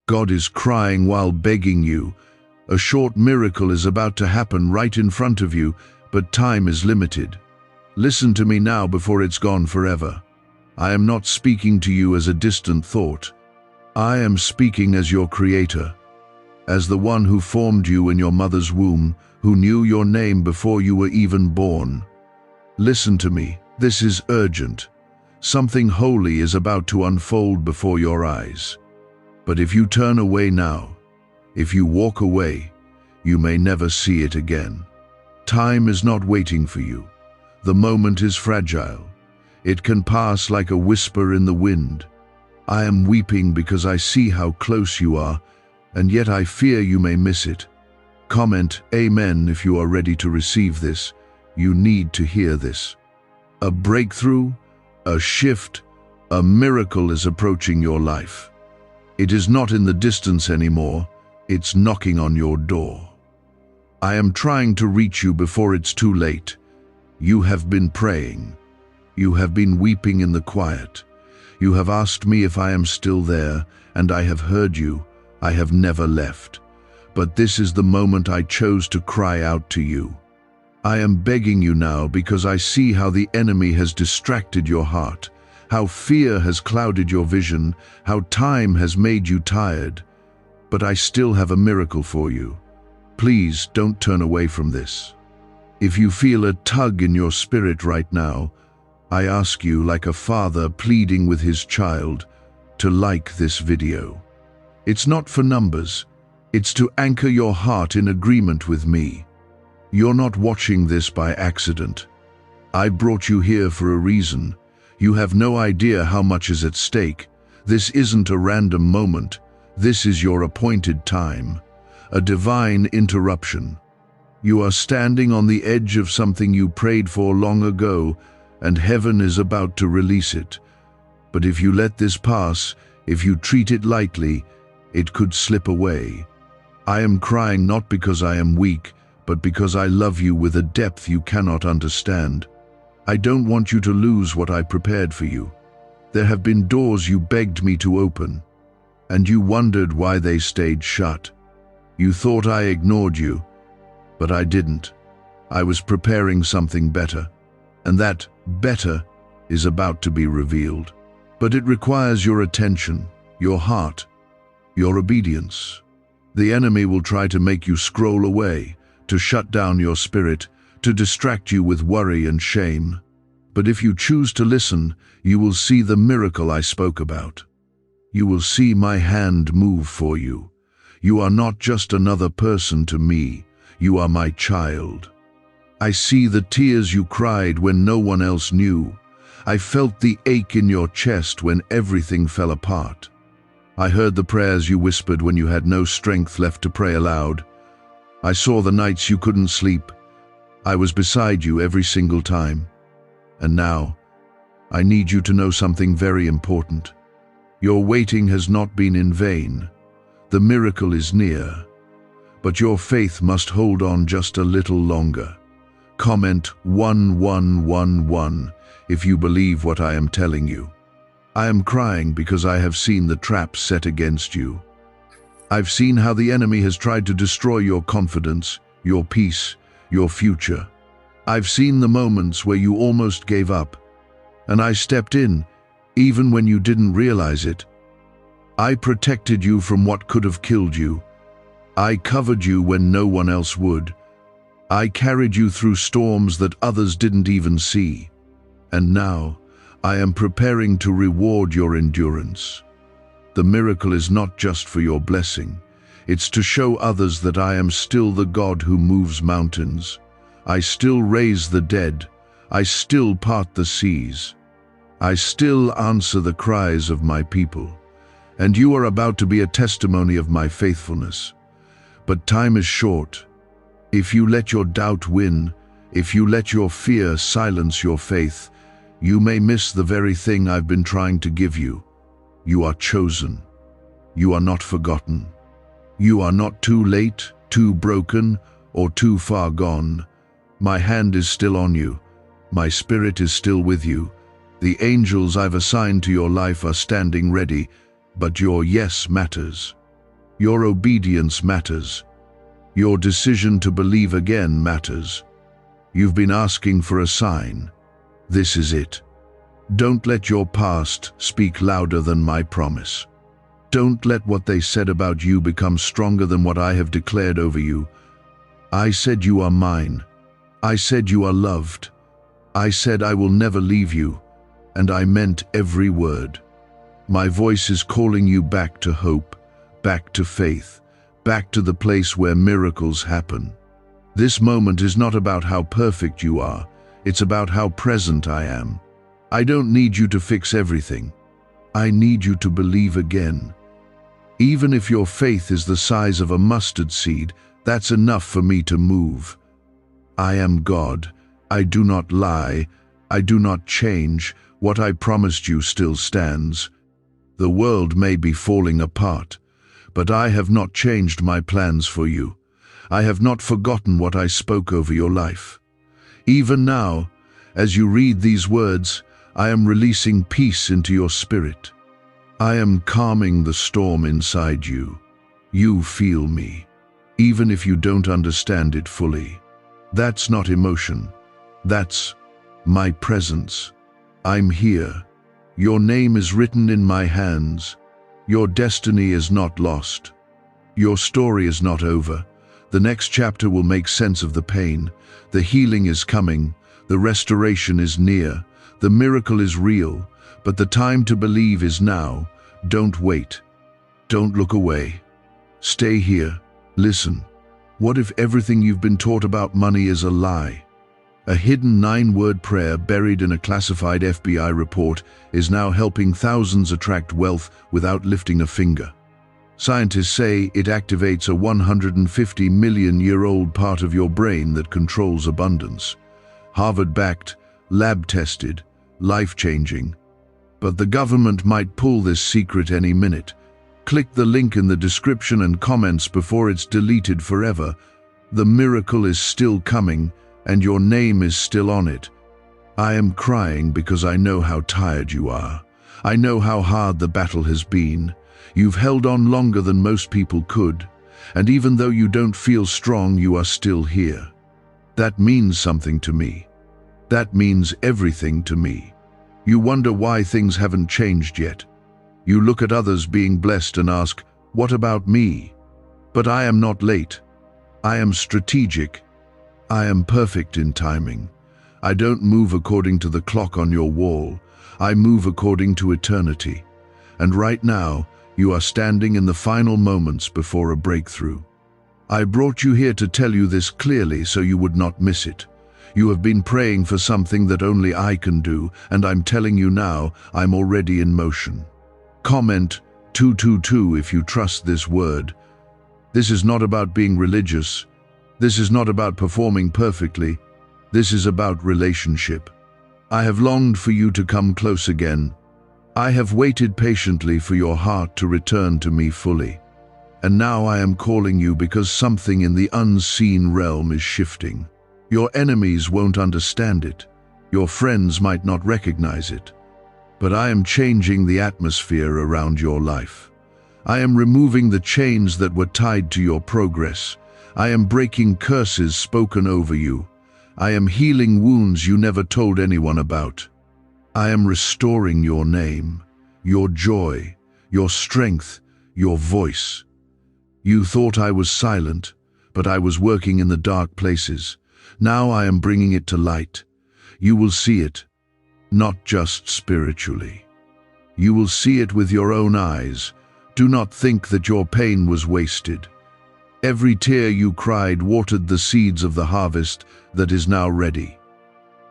God is crying while begging you. A short miracle is about to happen right in front of you, but time is limited. Listen to me now before it's gone forever. I am not speaking to you as a distant thought. I am speaking as your Creator, as the one who formed you in your mother's womb, who knew your name before you were even born. Listen to me, this is urgent. Something holy is about to unfold before your eyes. But if you turn away now, if you walk away, you may never see it again. Time is not waiting for you. The moment is fragile. It can pass like a whisper in the wind. I am weeping because I see how close you are, and yet I fear you may miss it. Comment Amen if you are ready to receive this. You need to hear this. A breakthrough, a shift, a miracle is approaching your life. It is not in the distance anymore. It's knocking on your door. I am trying to reach you before it's too late. You have been praying. You have been weeping in the quiet. You have asked me if I am still there, and I have heard you. I have never left. But this is the moment I chose to cry out to you. I am begging you now because I see how the enemy has distracted your heart, how fear has clouded your vision, how time has made you tired. But I still have a miracle for you. Please don't turn away from this. If you feel a tug in your spirit right now, I ask you, like a father pleading with his child, to like this video. It's not for numbers. It's to anchor your heart in agreement with me. You're not watching this by accident. I brought you here for a reason. You have no idea how much is at stake. This isn't a random moment. This is your appointed time, a divine interruption. You are standing on the edge of something you prayed for long ago, and heaven is about to release it. But if you let this pass, if you treat it lightly, it could slip away. I am crying not because I am weak, but because I love you with a depth you cannot understand. I don't want you to lose what I prepared for you. There have been doors you begged me to open, and you wondered why they stayed shut. You thought I ignored you, but I didn't. I was preparing something better, and that better is about to be revealed. But it requires your attention, your heart, your obedience. The enemy will try to make you scroll away, to shut down your spirit, to distract you with worry and shame. But if you choose to listen, you will see the miracle I spoke about. You will see my hand move for you. You are not just another person to me. You are my child. I see the tears you cried when no one else knew. I felt the ache in your chest when everything fell apart. I heard the prayers you whispered when you had no strength left to pray aloud. I saw the nights you couldn't sleep. I was beside you every single time. And now, I need you to know something very important. Your waiting has not been in vain. The miracle is near. But your faith must hold on just a little longer. Comment 1111 if you believe what I am telling you. I am crying because I have seen the traps set against you. I've seen how the enemy has tried to destroy your confidence, your peace, your future. I've seen the moments where you almost gave up, and I stepped in, even when you didn't realize it. I protected you from what could have killed you. I covered you when no one else would. I carried you through storms that others didn't even see. And now, I am preparing to reward your endurance. The miracle is not just for your blessing. It's to show others that I am still the God who moves mountains. I still raise the dead. I still part the seas. I still answer the cries of my people. And you are about to be a testimony of my faithfulness. But time is short. If you let your doubt win, if you let your fear silence your faith, you may miss the very thing I've been trying to give you. You are chosen. You are not forgotten. You are not too late, too broken, or too far gone. My hand is still on you. My spirit is still with you. The angels I've assigned to your life are standing ready, but your yes matters. Your obedience matters. Your decision to believe again matters. You've been asking for a sign. This is it. Don't let your past speak louder than my promise. Don't let what they said about you become stronger than what I have declared over you. I said you are mine. I said you are loved. I said I will never leave you, and I meant every word. My voice is calling you back to hope, back to faith, back to the place where miracles happen. This moment is not about how perfect you are, it's about how present I am. I don't need you to fix everything. I need you to believe again. Even if your faith is the size of a mustard seed, that's enough for me to move. I am God. I do not lie. I do not change. What I promised you still stands. The world may be falling apart, but I have not changed my plans for you. I have not forgotten what I spoke over your life. Even now, as you read these words, I am releasing peace into your spirit. I am calming the storm inside you. You feel me, even if you don't understand it fully. That's not emotion. That's my presence. I'm here. Your name is written in my hands. Your destiny is not lost. Your story is not over. The next chapter will make sense of the pain. The healing is coming. The restoration is near. The miracle is real, but the time to believe is now. Don't wait. Don't look away. Stay here. Listen. What if everything you've been taught about money is a lie? A hidden 9-word prayer buried in a classified FBI report is now helping thousands attract wealth without lifting a finger. Scientists say it activates a 150-million-year-old part of your brain that controls abundance. Harvard-backed, lab-tested, life-changing. But the government might pull this secret any minute. Click the link in the description and comments before it's deleted forever. The miracle is still coming, and your name is still on it. I am crying because I know how tired you are. I know how hard the battle has been. You've held on longer than most people could, and even though you don't feel strong, you are still here. That means something to me. That means everything to me. You wonder why things haven't changed yet. You look at others being blessed and ask, what about me? But I am not late. I am strategic. I am perfect in timing. I don't move according to the clock on your wall. I move according to eternity. And right now, you are standing in the final moments before a breakthrough. I brought you here to tell you this clearly so you would not miss it. You have been praying for something that only I can do, and I'm telling you now, I'm already in motion. Comment 222 if you trust this word. This is not about being religious. This is not about performing perfectly. This is about relationship. I have longed for you to come close again. I have waited patiently for your heart to return to me fully. And now I am calling you because something in the unseen realm is shifting. Your enemies won't understand it. Your friends might not recognize it. But I am changing the atmosphere around your life. I am removing the chains that were tied to your progress. I am breaking curses spoken over you. I am healing wounds you never told anyone about. I am restoring your name, your joy, your strength, your voice. You thought I was silent, but I was working in the dark places. Now I am bringing it to light. You will see it, not just spiritually. You will see it with your own eyes. Do not think that your pain was wasted. Every tear you cried watered the seeds of the harvest that is now ready.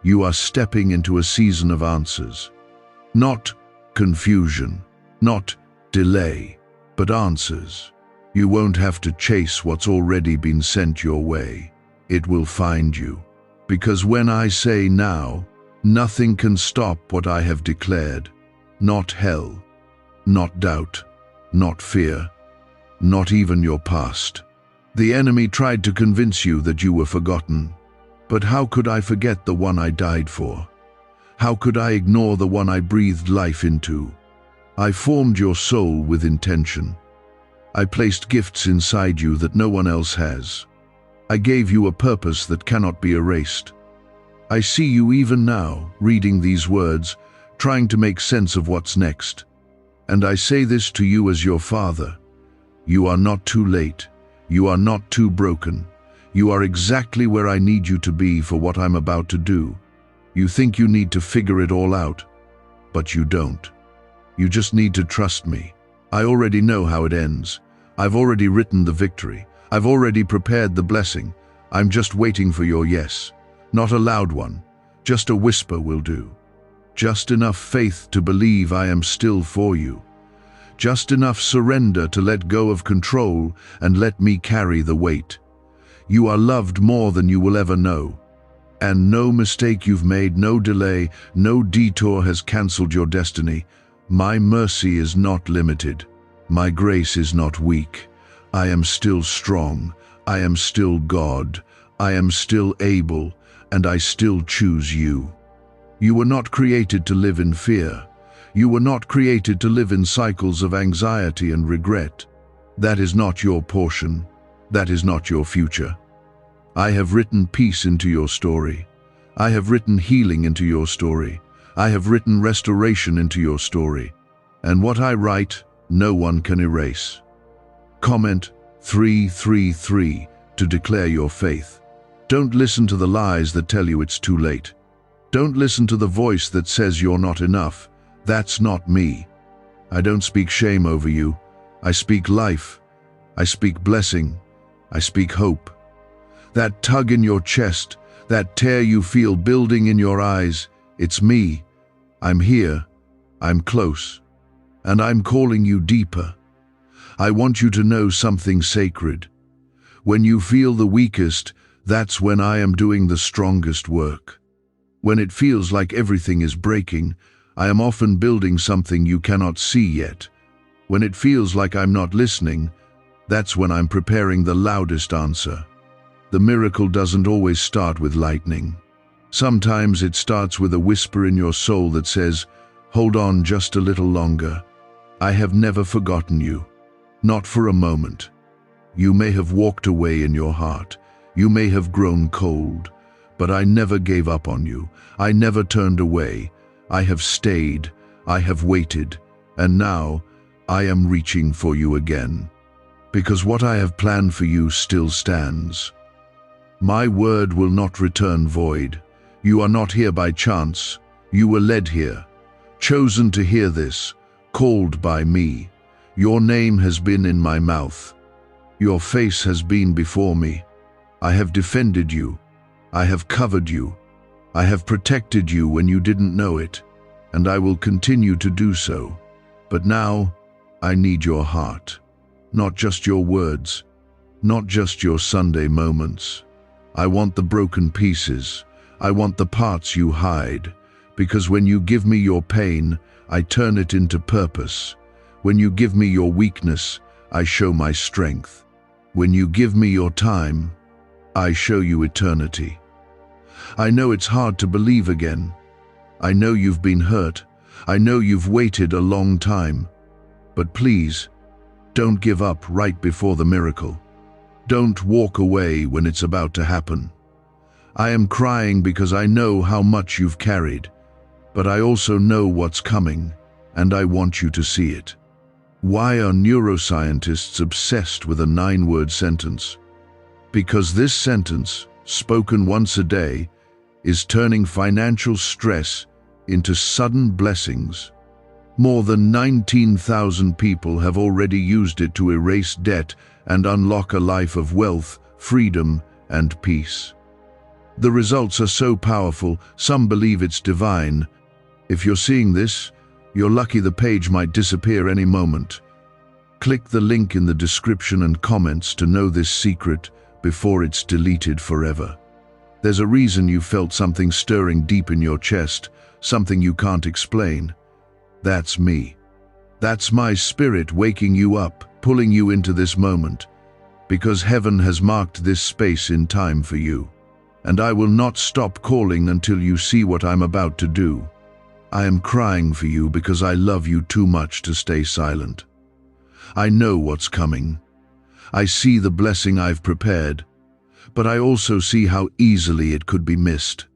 You are stepping into a season of answers. Not confusion, not delay, but answers. You won't have to chase what's already been sent your way. It will find you. Because when I say now, nothing can stop what I have declared. Not hell, not doubt, not fear, not even your past. The enemy tried to convince you that you were forgotten. But how could I forget the one I died for? How could I ignore the one I breathed life into? I formed your soul with intention. I placed gifts inside you that no one else has. I gave you a purpose that cannot be erased. I see you even now, reading these words, trying to make sense of what's next. And I say this to you as your father. You are not too late. You are not too broken. You are exactly where I need you to be for what I'm about to do. You think you need to figure it all out, but you don't. You just need to trust me. I already know how it ends. I've already written the victory. I've already prepared the blessing. I'm just waiting for your yes. Not a loud one. Just a whisper will do. Just enough faith to believe I am still for you. Just enough surrender to let go of control and let me carry the weight. You are loved more than you will ever know. And no mistake you've made, no delay, no detour has cancelled your destiny. My mercy is not limited. My grace is not weak. I am still strong. I am still God. I am still able, and I still choose you. You were not created to live in fear. You were not created to live in cycles of anxiety and regret. That is not your portion. That is not your future. I have written peace into your story. I have written healing into your story. I have written restoration into your story. And what I write, no one can erase. Comment 333 to declare your faith. Don't listen to the lies that tell you it's too late. Don't listen to the voice that says you're not enough. That's not me. I don't speak shame over you. I speak life. I speak blessing. I speak hope. That tug in your chest, that tear you feel building in your eyes, it's me. I'm here. I'm close. And I'm calling you deeper. I want you to know something sacred. When you feel the weakest, that's when I am doing the strongest work. When it feels like everything is breaking, I am often building something you cannot see yet. When it feels like I'm not listening, that's when I'm preparing the loudest answer. The miracle doesn't always start with lightning. Sometimes it starts with a whisper in your soul that says, "Hold on just a little longer. I have never forgotten you. Not for a moment." You may have walked away in your heart. You may have grown cold. But I never gave up on you. I never turned away. I have stayed. I have waited. And now I am reaching for you again. Because what I have planned for you still stands. My word will not return void. You are not here by chance. You were led here. Chosen to hear this. Called by me. Your name has been in my mouth. Your face has been before me. I have defended you. I have covered you. I have protected you when you didn't know it, and I will continue to do so. But now, I need your heart. Not just your words. Not just your Sunday moments. I want the broken pieces. I want the parts you hide. Because when you give me your pain, I turn it into purpose. When you give me your weakness, I show my strength. When you give me your time, I show you eternity. I know it's hard to believe again. I know you've been hurt. I know you've waited a long time. But please, don't give up right before the miracle. Don't walk away when it's about to happen. I am crying because I know how much you've carried, but I also know what's coming, and I want you to see it. Why are neuroscientists obsessed with a 9-word sentence? Because this sentence, spoken once a day, is turning financial stress into sudden blessings. More than 19,000 people have already used it to erase debt and unlock a life of wealth, freedom, and peace. The results are so powerful, some believe it's divine. If you're seeing this, you're lucky. The page might disappear any moment. Click the link in the description and comments to know this secret before it's deleted forever. There's a reason you felt something stirring deep in your chest, something you can't explain. That's me. That's my spirit waking you up, pulling you into this moment, because heaven has marked this space in time for you. And I will not stop calling until you see what I'm about to do. I am crying for you because I love you too much to stay silent. I know what's coming. I see the blessing I've prepared, but I also see how easily it could be missed.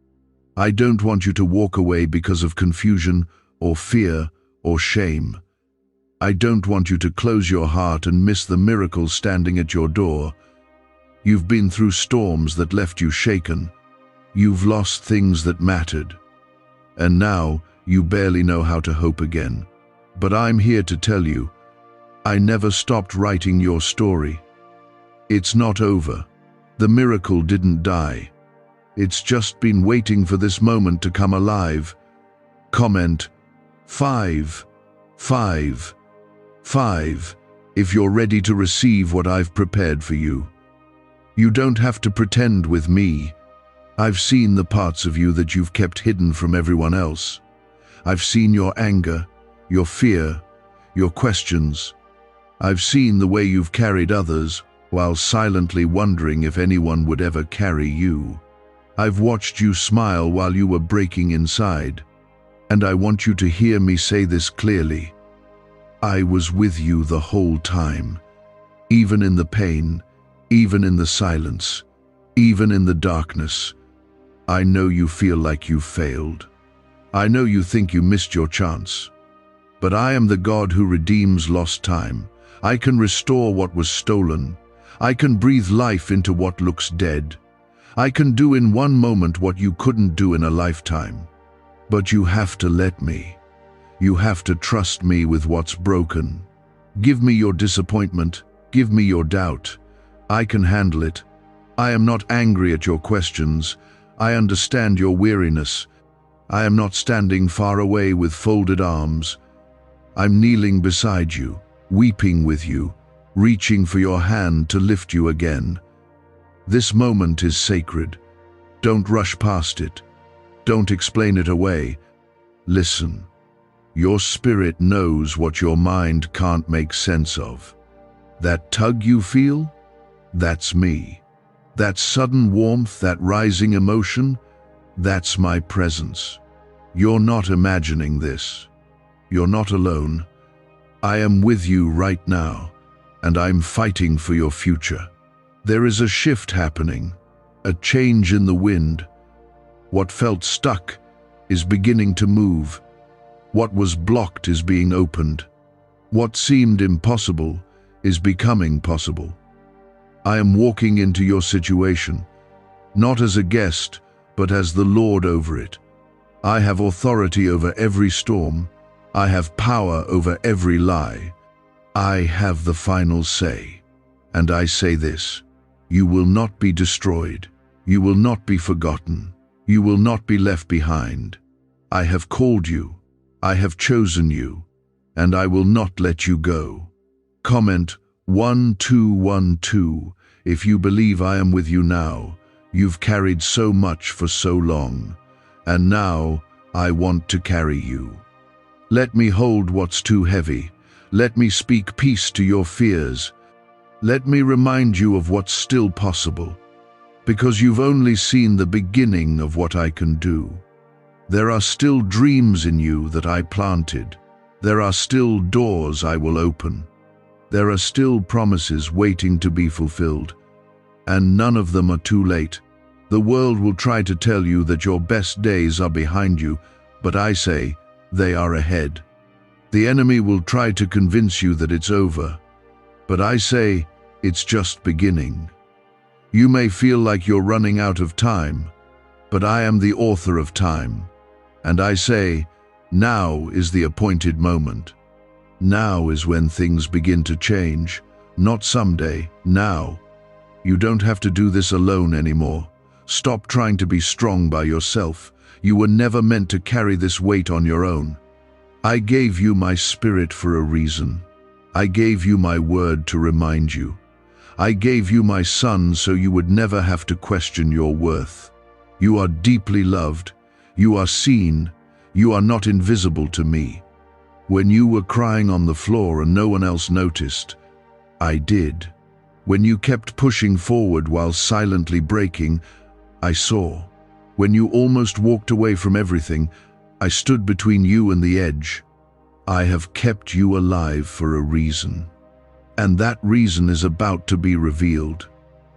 I don't want you to walk away because of confusion or fear or shame. I don't want you to close your heart and miss the miracle standing at your door. You've been through storms that left you shaken. You've lost things that mattered. And now you barely know how to hope again. But I'm here to tell you, I never stopped writing your story. It's not over. The miracle didn't die. It's just been waiting for this moment to come alive. Comment 5, 5, 5 if you're ready to receive what I've prepared for you. You don't have to pretend with me. I've seen the parts of you that you've kept hidden from everyone else. I've seen your anger, your fear, your questions. I've seen the way you've carried others while silently wondering if anyone would ever carry you. I've watched you smile while you were breaking inside. And I want you to hear me say this clearly. I was with you the whole time, even in the pain, even in the silence, even in the darkness. I know you feel like you failed. I know you think you missed your chance. But I am the God who redeems lost time. I can restore what was stolen. I can breathe life into what looks dead. I can do in one moment what you couldn't do in a lifetime. But you have to let me. You have to trust me with what's broken. Give me your disappointment. Give me your doubt. I can handle it. I am not angry at your questions. I understand your weariness. I am not standing far away with folded arms. I'm kneeling beside you, weeping with you, reaching for your hand to lift you again. This moment is sacred. Don't rush past it. Don't explain it away. Listen. Your spirit knows what your mind can't make sense of. That tug you feel? That's me. That sudden warmth, that rising emotion? That's my presence. You're not imagining this. You're not alone. I am with you right now, and I'm fighting for your future. There is a shift happening, a change in the wind. What felt stuck is beginning to move. What was blocked is being opened. What seemed impossible is becoming possible. I am walking into your situation, not as a guest, but as the Lord over it. I have authority over every storm. I have power over every lie. I have the final say. And I say this, you will not be destroyed. You will not be forgotten. You will not be left behind. I have called you. I have chosen you. And I will not let you go. Comment 1212 if you believe I am with you now. You've carried so much for so long. And now I want to carry you. Let me hold what's too heavy. Let me speak peace to your fears. Let me remind you of what's still possible. Because you've only seen the beginning of what I can do. There are still dreams in you that I planted. There are still doors I will open. There are still promises waiting to be fulfilled. And none of them are too late. The world will try to tell you that your best days are behind you, but I say they are ahead. The enemy will try to convince you that it's over, but I say it's just beginning. You may feel like you're running out of time, but I am the author of time. And I say, now is the appointed moment. Now is when things begin to change, not someday, now. You don't have to do this alone anymore. Stop trying to be strong by yourself. You were never meant to carry this weight on your own. I gave you my spirit for a reason. I gave you my word to remind you. I gave you my son so you would never have to question your worth. You are deeply loved. You are seen. You are not invisible to me. When you were crying on the floor and no one else noticed, I did. When you kept pushing forward while silently breaking, I saw. When you almost walked away from everything, I stood between you and the edge. I have kept you alive for a reason. And that reason is about to be revealed.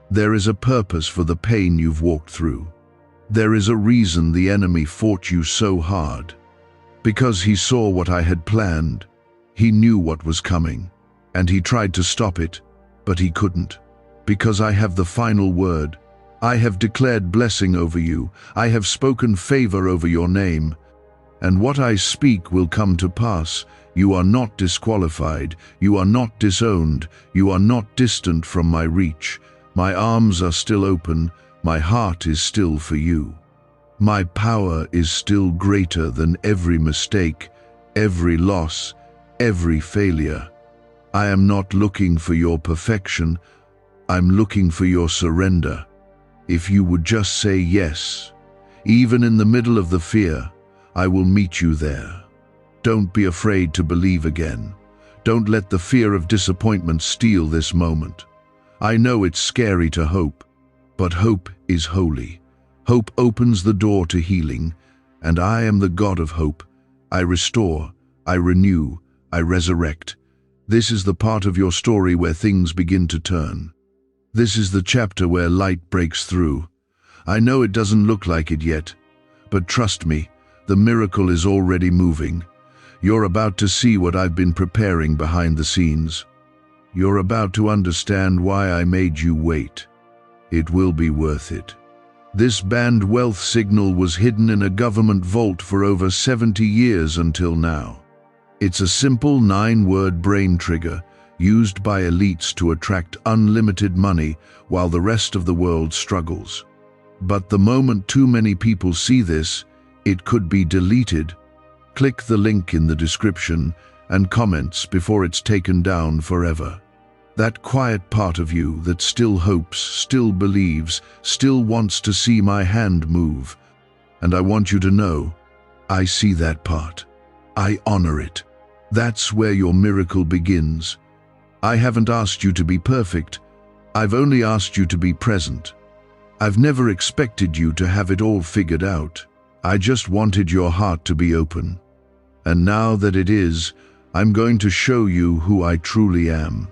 There is a purpose for the pain you've walked through. There is a reason the enemy fought you so hard. Because he saw what I had planned. He knew what was coming, and he tried to stop it, but he couldn't. Because I have the final word. I have declared blessing over you. I have spoken favor over your name. And what I speak will come to pass. You are not disqualified. You are not disowned. You are not distant from my reach. My arms are still open. My heart is still for you. My power is still greater than every mistake, every loss, every failure. I am not looking for your perfection. I'm looking for your surrender. If you would just say yes, even in the middle of the fear, I will meet you there. Don't be afraid to believe again. Don't let the fear of disappointment steal this moment. I know it's scary to hope, but hope is holy. Hope opens the door to healing, and I am the God of hope. I restore, I renew, I resurrect. This is the part of your story where things begin to turn. This is the chapter where light breaks through. I know it doesn't look like it yet, but trust me, the miracle is already moving. You're about to see what I've been preparing behind the scenes. You're about to understand why I made you wait. It will be worth it. This banned wealth signal was hidden in a government vault for over 70 years until now. It's a simple 9-word brain trigger used by elites to attract unlimited money while the rest of the world struggles. But the moment too many people see this, it could be deleted. Click the link in the description and comments before it's taken down forever. That quiet part of you that still hopes, still believes, still wants to see my hand move. And I want you to know, I see that part. I honor it. That's where your miracle begins. I haven't asked you to be perfect. I've only asked you to be present. I've never expected you to have it all figured out. I just wanted your heart to be open. And now that it is, I'm going to show you who I truly am.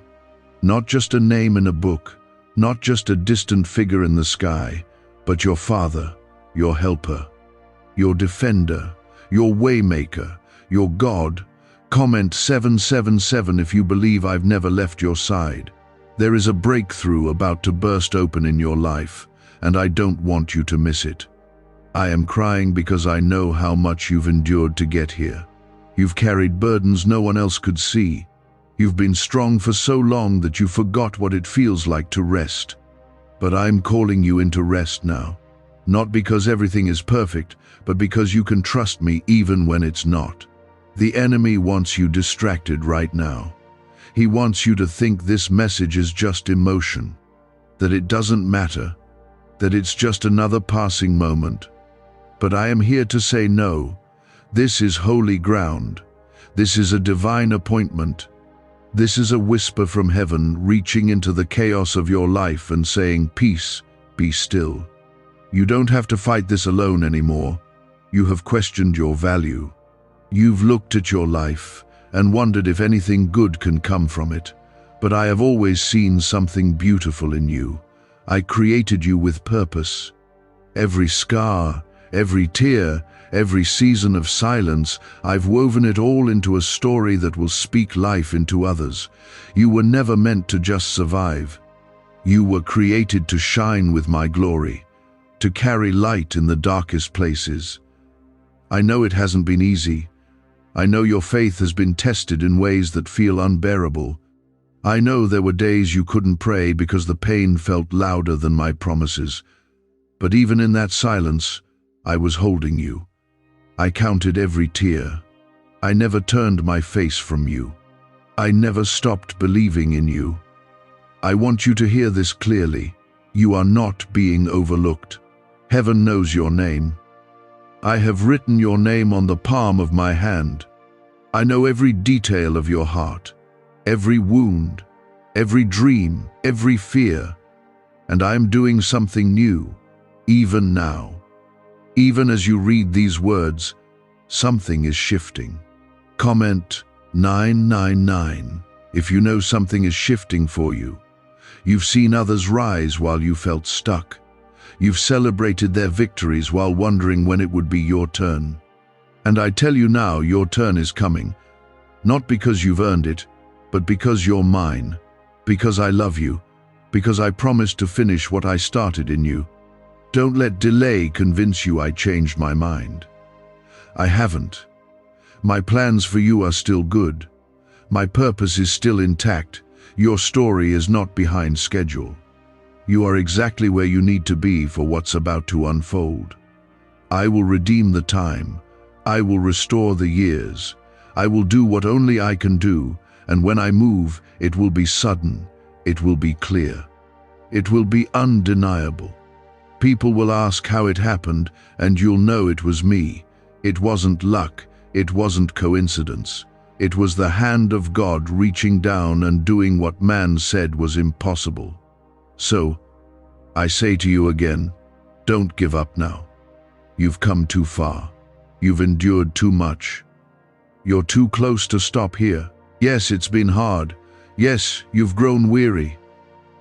Not just a name in a book, not just a distant figure in the sky, but your Father, your helper, your defender, your waymaker, your God. Comment 777 if you believe I've never left your side. There is a breakthrough about to burst open in your life, and I don't want you to miss it. I am crying because I know how much you've endured to get here. You've carried burdens no one else could see. You've been strong for so long that you forgot what it feels like to rest. But I'm calling you into rest now. Not because everything is perfect, but because you can trust me even when it's not. The enemy wants you distracted right now. He wants you to think this message is just emotion, that it doesn't matter, that it's just another passing moment. But I am here to say no. This is holy ground. This is a divine appointment. This is a whisper from heaven reaching into the chaos of your life and saying, "Peace, be still." You don't have to fight this alone anymore. You have questioned your value. You've looked at your life and wondered if anything good can come from it. But I have always seen something beautiful in you. I created you with purpose. Every scar, every tear, every season of silence, I've woven it all into a story that will speak life into others. You were never meant to just survive. You were created to shine with my glory, to carry light in the darkest places. I know it hasn't been easy. I know your faith has been tested in ways that feel unbearable. I know there were days you couldn't pray because the pain felt louder than my promises. But even in that silence, I was holding you. I counted every tear. I never turned my face from you. I never stopped believing in you. I want you to hear this clearly. You are not being overlooked. Heaven knows your name. I have written your name on the palm of my hand. I know every detail of your heart, every wound, every dream, every fear. And I am doing something new, even now. Even as you read these words, something is shifting. Comment 999. if you know something is shifting for you. You've seen others rise while you felt stuck. You've celebrated their victories while wondering when it would be your turn. And I tell you now, your turn is coming, not because you've earned it, but because you're mine, because I love you, because I promised to finish what I started in you. Don't let delay convince you I changed my mind. I haven't. My plans for you are still good. My purpose is still intact. Your story is not behind schedule. You are exactly where you need to be for what's about to unfold. I will redeem the time. I will restore the years. I will do what only I can do, and when I move, it will be sudden. It will be clear. It will be undeniable. People will ask how it happened, and you'll know it was me. It wasn't luck. It wasn't coincidence. It was the hand of God reaching down and doing what man said was impossible. So, I say to you again, don't give up now. You've come too far. You've endured too much. You're too close to stop here. Yes, it's been hard. Yes, you've grown weary.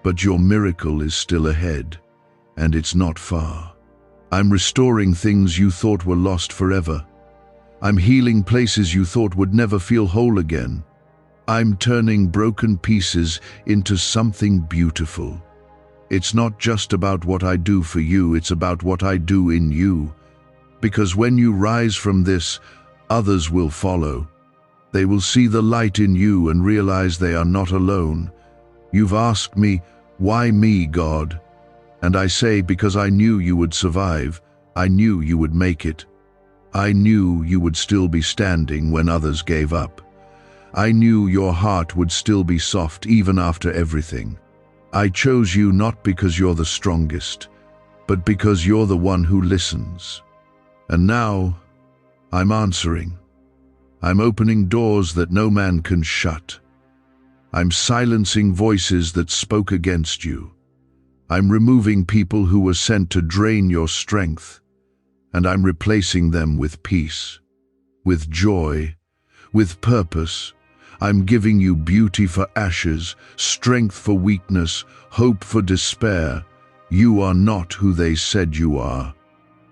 But your miracle is still ahead, and it's not far. I'm restoring things you thought were lost forever. I'm healing places you thought would never feel whole again. I'm turning broken pieces into something beautiful. It's not just about what I do for you, it's about what I do in you. Because when you rise from this, others will follow. They will see the light in you and realize they are not alone. You've asked me, why me, God? And I say, because I knew you would survive. I knew you would make it. I knew you would still be standing when others gave up. I knew your heart would still be soft even after everything. I chose you not because you're the strongest, but because you're the one who listens. And now, I'm answering. I'm opening doors that no man can shut. I'm silencing voices that spoke against you. I'm removing people who were sent to drain your strength, and I'm replacing them with peace, with joy, with purpose. I'm giving you beauty for ashes, strength for weakness, hope for despair. You are not who they said you are.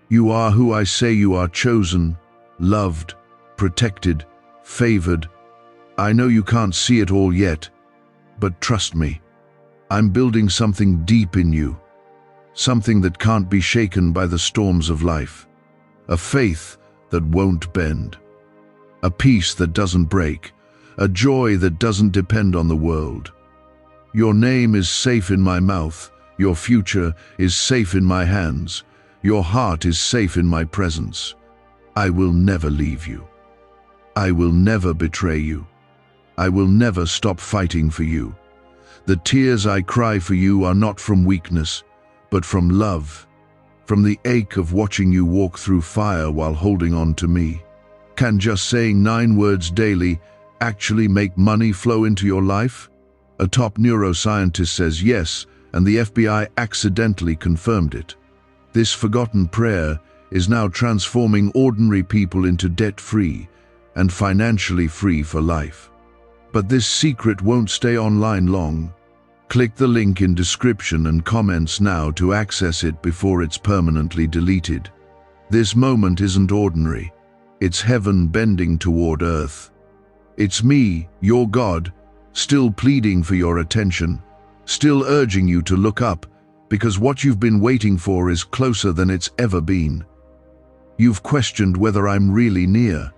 You are who I say you are, chosen, loved, protected, favored. I know you can't see it all yet, but trust me, I'm building something deep in you, something that can't be shaken by the storms of life, a faith that won't bend, a peace that doesn't break, a joy that doesn't depend on the world. Your name is safe in my mouth, your future is safe in my hands, your heart is safe in my presence. I will never leave you. I will never betray you. I will never stop fighting for you. The tears I cry for you are not from weakness, but from love, from the ache of watching you walk through fire while holding on to me. Can just saying 9 words daily actually make money flow into your life? A top neuroscientist says yes, and the FBI accidentally confirmed it. This forgotten prayer is now transforming ordinary people into debt-free and financially free for life. But this secret won't stay online long. Click the link in description and comments now to access it before it's permanently deleted. This moment isn't ordinary. It's heaven bending toward earth. It's me, your God, still pleading for your attention, still urging you to look up, because what you've been waiting for is closer than it's ever been. You've questioned whether I'm really near.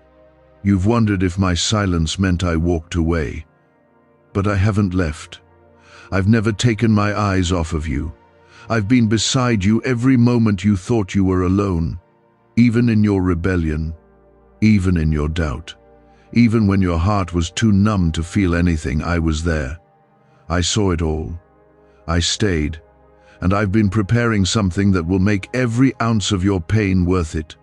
You've wondered if my silence meant I walked away. But I haven't left. I've never taken my eyes off of you. I've been beside you every moment you thought you were alone, even in your rebellion, even in your doubt. Even when your heart was too numb to feel anything, I was there. I saw it all. I stayed, and I've been preparing something that will make every ounce of your pain worth it.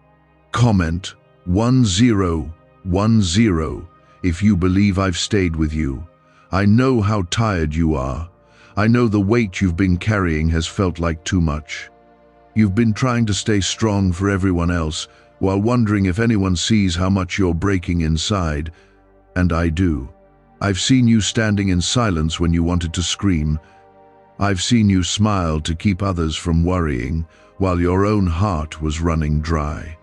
Comment 1010 if you believe I've stayed with you. I know how tired you are. I know the weight you've been carrying has felt like too much. You've been trying to stay strong for everyone else, while wondering if anyone sees how much you're breaking inside, and I do. I've seen you standing in silence when you wanted to scream. I've seen you smile to keep others from worrying while your own heart was running dry.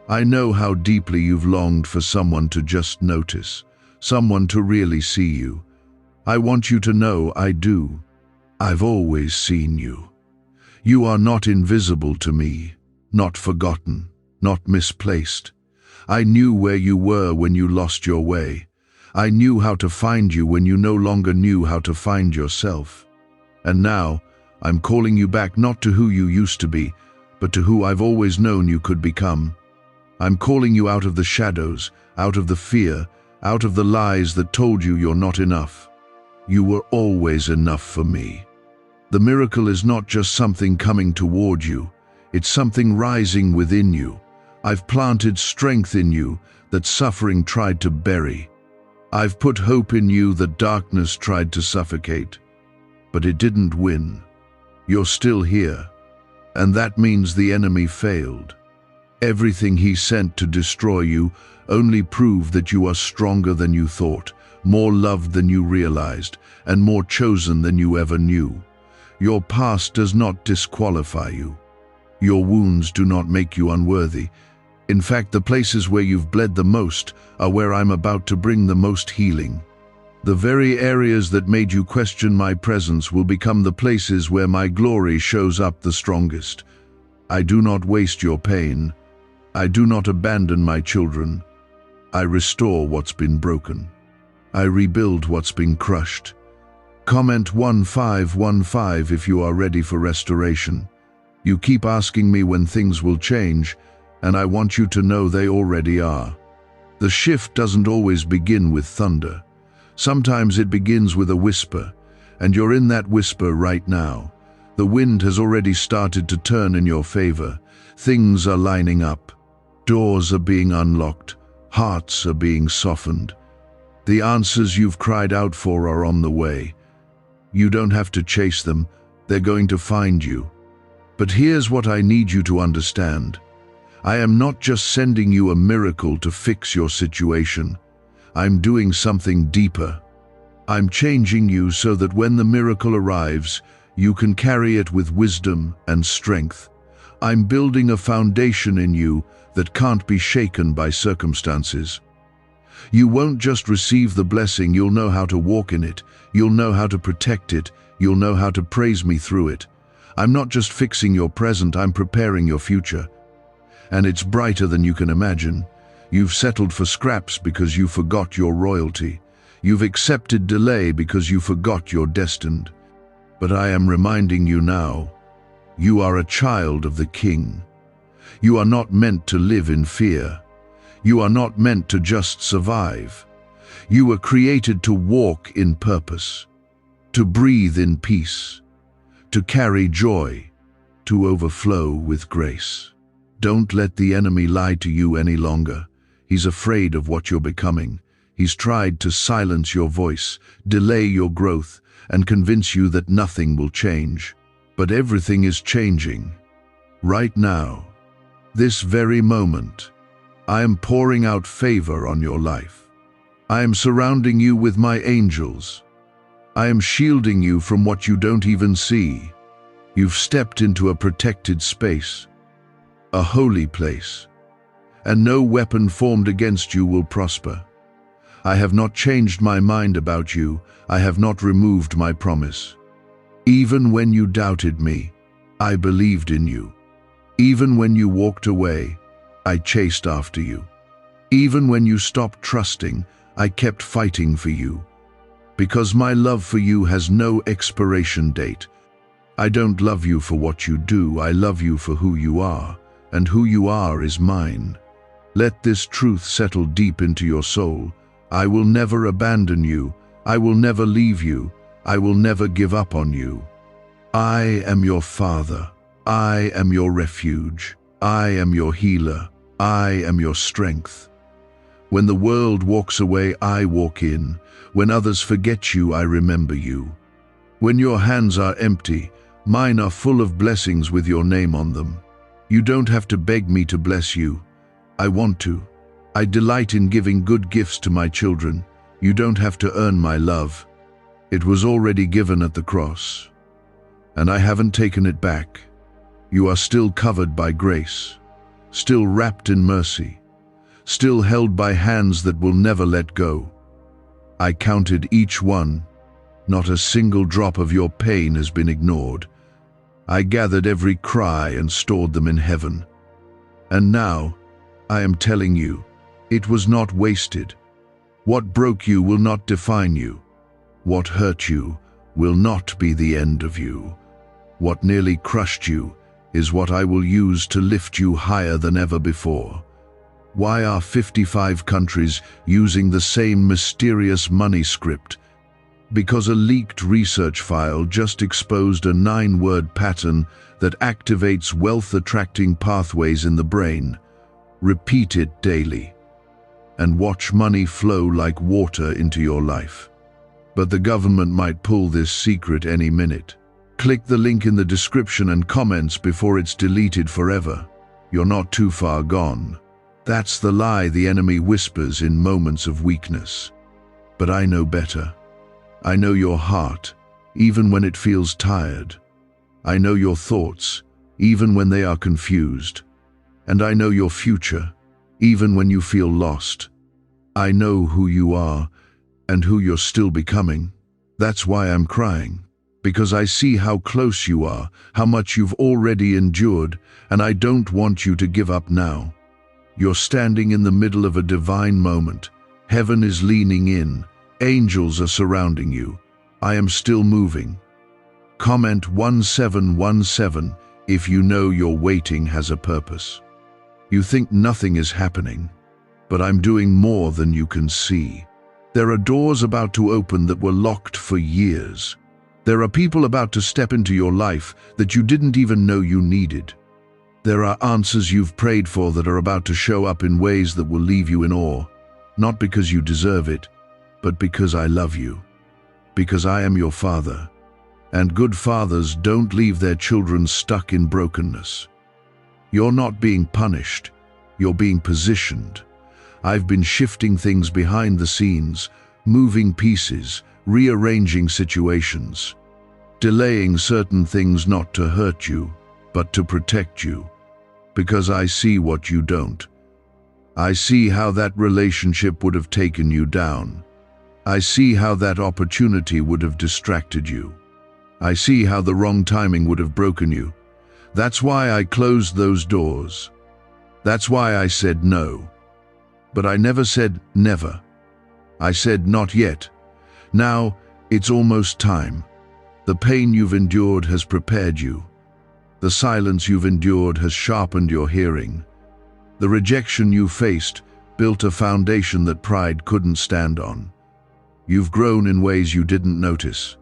I know how deeply you've longed for someone to just notice, someone to really see you. I want you to know I do. I've always seen you. You are not invisible to me, not forgotten, not misplaced. I knew where you were when you lost your way. I knew how to find you when you no longer knew how to find yourself. And now, I'm calling you back not to who you used to be, but to who I've always known you could become. I'm calling you out of the shadows, out of the fear, out of the lies that told you you're not enough. You were always enough for me. The miracle is not just something coming toward you, it's something rising within you. I've planted strength in you that suffering tried to bury. I've put hope in you that darkness tried to suffocate. But it didn't win. You're still here, and that means the enemy failed. Everything he sent to destroy you only proved that you are stronger than you thought, more loved than you realized, and more chosen than you ever knew. Your past does not disqualify you. Your wounds do not make you unworthy. In fact, the places where you've bled the most are where I'm about to bring the most healing. The very areas that made you question my presence will become the places where my glory shows up the strongest. I do not waste your pain. I do not abandon my children. I restore what's been broken. I rebuild what's been crushed. Comment 1515 if you are ready for restoration. You keep asking me when things will change, and I want you to know they already are. The shift doesn't always begin with thunder. Sometimes it begins with a whisper, and you're in that whisper right now. The wind has already started to turn in your favor. Things are lining up. Doors are being unlocked. Hearts are being softened. The answers you've cried out for are on the way. You don't have to chase them. They're going to find you. But here's what I need you to understand. I am not just sending you a miracle to fix your situation. I'm doing something deeper. I'm changing you so that when the miracle arrives, you can carry it with wisdom and strength. I'm building a foundation in you that can't be shaken by circumstances. You won't just receive the blessing, you'll know how to walk in it. You'll know how to protect it. You'll know how to praise me through it. I'm not just fixing your present, I'm preparing your future. And it's brighter than you can imagine. You've settled for scraps because you forgot your royalty. You've accepted delay because you forgot you're destined. But I am reminding you now, you are a child of the King. You are not meant to live in fear. You are not meant to just survive. You were created to walk in purpose, to breathe in peace, to carry joy, to overflow with grace. Don't let the enemy lie to you any longer. He's afraid of what you're becoming. He's tried to silence your voice, delay your growth, and convince you that nothing will change. But everything is changing. Right now, this very moment, I am pouring out favor on your life. I am surrounding you with my angels. I am shielding you from what you don't even see. You've stepped into a protected space, a holy place, and no weapon formed against you will prosper. I have not changed my mind about you. I have not removed my promise. Even when you doubted me, I believed in you. Even when you walked away, I chased after you. Even when you stopped trusting, I kept fighting for you. Because my love for you has no expiration date. I don't love you for what you do, I love you for who you are, and who you are is mine. Let this truth settle deep into your soul. I will never abandon you. I will never leave you. I will never give up on you. I am your Father. I am your refuge. I am your healer. I am your strength. When the world walks away, I walk in. When others forget you, I remember you. When your hands are empty, mine are full of blessings with your name on them. You don't have to beg me to bless you. I want to. I delight in giving good gifts to my children. You don't have to earn my love. It was already given at the cross, and I haven't taken it back. You are still covered by grace, still wrapped in mercy, still held by hands that will never let go. I counted each one. Not a single drop of your pain has been ignored. I gathered every cry and stored them in heaven. And now, I am telling you, it was not wasted. What broke you will not define you. What hurt you will not be the end of you. What nearly crushed you is what I will use to lift you higher than ever before. Why are 55 countries using the same mysterious money script? Because a leaked research file just exposed a 9-word pattern that activates wealth-attracting pathways in the brain. Repeat it daily, and watch money flow like water into your life. But the government might pull this secret any minute. Click the link in the description and comments before it's deleted forever. You're not too far gone. That's the lie the enemy whispers in moments of weakness. But I know better. I know your heart, even when it feels tired. I know your thoughts, even when they are confused. And I know your future, even when you feel lost. I know who you are and who you're still becoming. That's why I'm crying, because I see how close you are, how much you've already endured, and I don't want you to give up now. You're standing in the middle of a divine moment. Heaven is leaning in. Angels are surrounding you. I am still moving. Comment 1717 if you know your waiting has a purpose. You think nothing is happening, but I'm doing more than you can see. There are doors about to open that were locked for years. There are people about to step into your life that you didn't even know you needed. There are answers you've prayed for that are about to show up in ways that will leave you in awe, not because you deserve it, but because I love you, because I am your father, and good fathers don't leave their children stuck in brokenness. You're not being punished, you're being positioned. I've been shifting things behind the scenes, moving pieces, rearranging situations, delaying certain things not to hurt you, but to protect you, because I see what you don't. I see how that relationship would have taken you down. I see how that opportunity would have distracted you. I see how the wrong timing would have broken you. That's why I closed those doors. That's why I said no. But I never said never. I said not yet. Now, it's almost time. The pain you've endured has prepared you. The silence you've endured has sharpened your hearing. The rejection you faced built a foundation that pride couldn't stand on. You've grown in ways you didn't notice.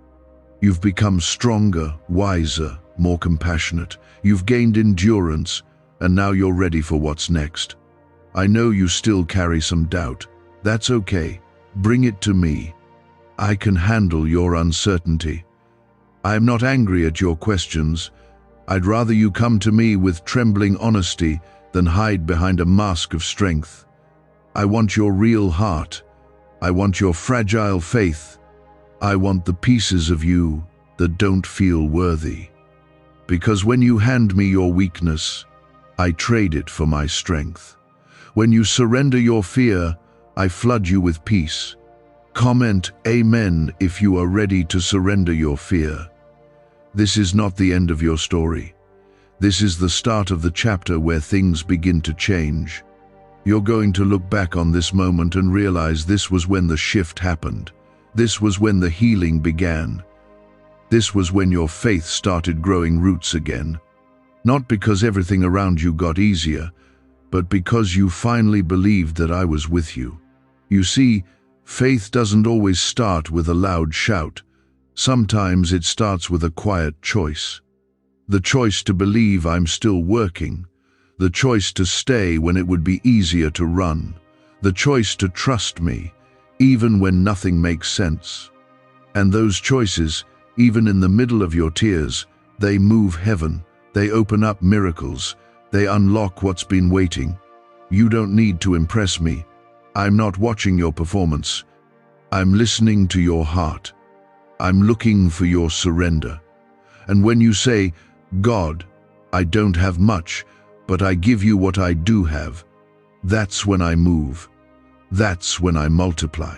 You've become stronger, wiser, more compassionate. You've gained endurance, and now you're ready for what's next. I know you still carry some doubt. That's okay. Bring it to me. I can handle your uncertainty. I am not angry at your questions. I'd rather you come to me with trembling honesty than hide behind a mask of strength. I want your real heart. I want your fragile faith. I want the pieces of you that don't feel worthy. Because when you hand me your weakness, I trade it for my strength. When you surrender your fear, I flood you with peace. Comment Amen if you are ready to surrender your fear. This is not the end of your story. This is the start of the chapter where things begin to change. You're going to look back on this moment and realize this was when the shift happened. This was when the healing began. This was when your faith started growing roots again. Not because everything around you got easier, but because you finally believed that I was with you. You see, faith doesn't always start with a loud shout. Sometimes it starts with a quiet choice. The choice to believe I'm still working. The choice to stay when it would be easier to run. The choice to trust me, even when nothing makes sense. And those choices, even in the middle of your tears, they move heaven. They open up miracles. They unlock what's been waiting. You don't need to impress me. I'm not watching your performance. I'm listening to your heart. I'm looking for your surrender. And when you say, God, I don't have much, but I give you what I do have, that's when I move. That's when I multiply.